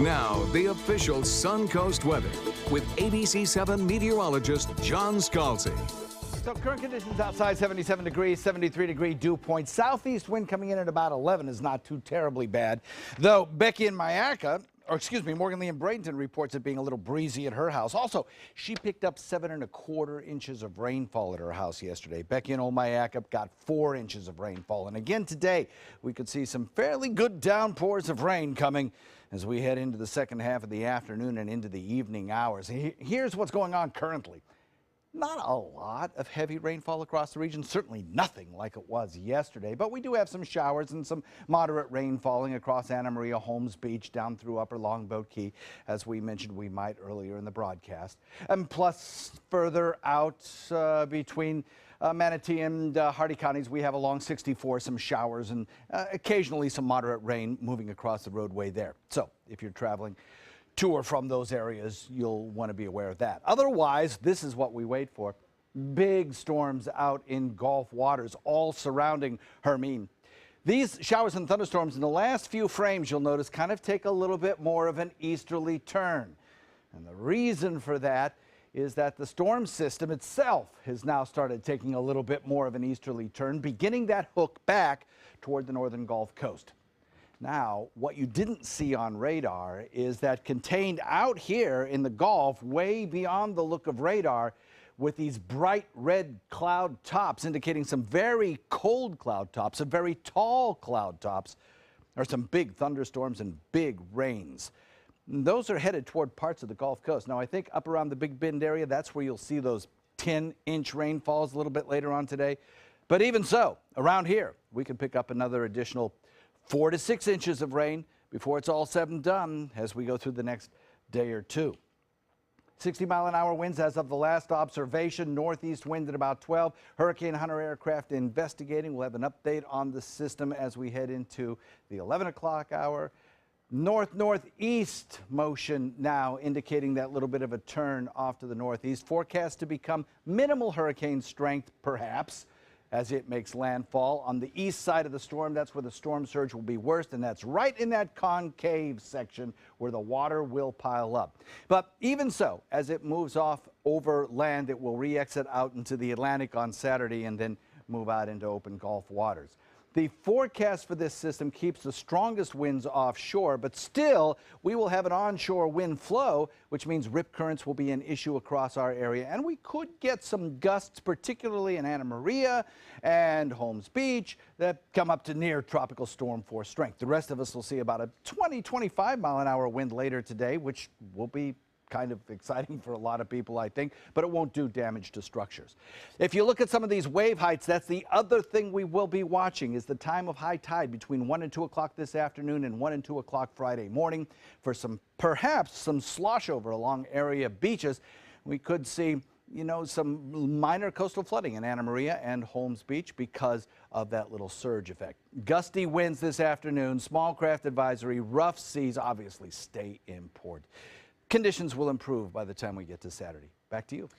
Now, the official Suncoast weather with ABC7 meteorologist John Scalzi. So current conditions outside, 77 degrees, 73-degree dew point. Southeast wind coming in at about 11 is not too terribly bad. Though Becky in Morgan Lee in Bradenton reports it being a little breezy at her house. Also, she picked up 7¼ inches of rainfall at her house yesterday. Becky in Old Myakka got 4 inches of rainfall. And again today, we could see some fairly good downpours of rain coming as we head into the second half of the afternoon and into the evening hours. Here's what's going on currently. Not a lot of heavy rainfall across the region, certainly nothing like it was yesterday, but we do have some showers and some moderate rain falling across Anna Maria, Holmes Beach, down through Upper Longboat Key, as we mentioned we might earlier in the broadcast. And plus, further out between Manatee and Hardy counties, we have along 64 some showers and occasionally some moderate rain moving across the roadway there. So if you're traveling to or from those areas, you'll want to be aware of that. Otherwise, this is what we wait for. Big storms out in Gulf waters, all surrounding Hermine. These showers and thunderstorms in the last few frames, you'll notice, kind of take a little bit more of an easterly turn. And the reason for that is that the storm system itself has now started taking a little bit more of an easterly turn, beginning that hook back toward the northern Gulf Coast. Now, what you didn't see on radar is that contained out here in the Gulf, way beyond the look of radar, with these bright red cloud tops indicating some very cold cloud tops, some very tall cloud tops, are some big thunderstorms and big rains. And those are headed toward parts of the Gulf Coast. Now, I think up around the Big Bend area, that's where you'll see those 10-inch rainfalls a little bit later on today. But even so, around here, we can pick up another additional 4 to 6 inches of rain before it's all said and done as we go through the next day or two. 60-mile-an-hour winds as of the last observation. Northeast wind at about 12. Hurricane Hunter aircraft investigating. We'll have an update on the system as we head into the 11 o'clock hour. North-northeast motion now indicating that little bit of a turn off to the northeast. Forecast to become minimal hurricane strength, perhaps, as it makes landfall on the east side of the storm. That's where the storm surge will be worst, and that's right in that concave section where the water will pile up. But even so, as it moves off over land, it will re-exit out into the Atlantic on Saturday and then move out into open Gulf waters. The forecast for this system keeps the strongest winds offshore, but still we will have an onshore wind flow, which means rip currents will be an issue across our area. And we could get some gusts, particularly in Anna Maria and Holmes Beach, that come up to near tropical storm force strength. The rest of us will see about a 20-25-mile-an-hour wind later today, which will be kind of exciting for a lot of people, I think, but it won't do damage to structures. If you look at some of these wave heights, that's the other thing we will be watching is the time of high tide between 1 and 2 o'clock this afternoon and 1 and 2 o'clock Friday morning for perhaps some slosh over along area beaches. We could see, some minor coastal flooding in Anna Maria and Holmes Beach because of that little surge effect. Gusty winds this afternoon, small craft advisory, rough seas, obviously stay in port. Conditions will improve by the time we get to Saturday. Back to you.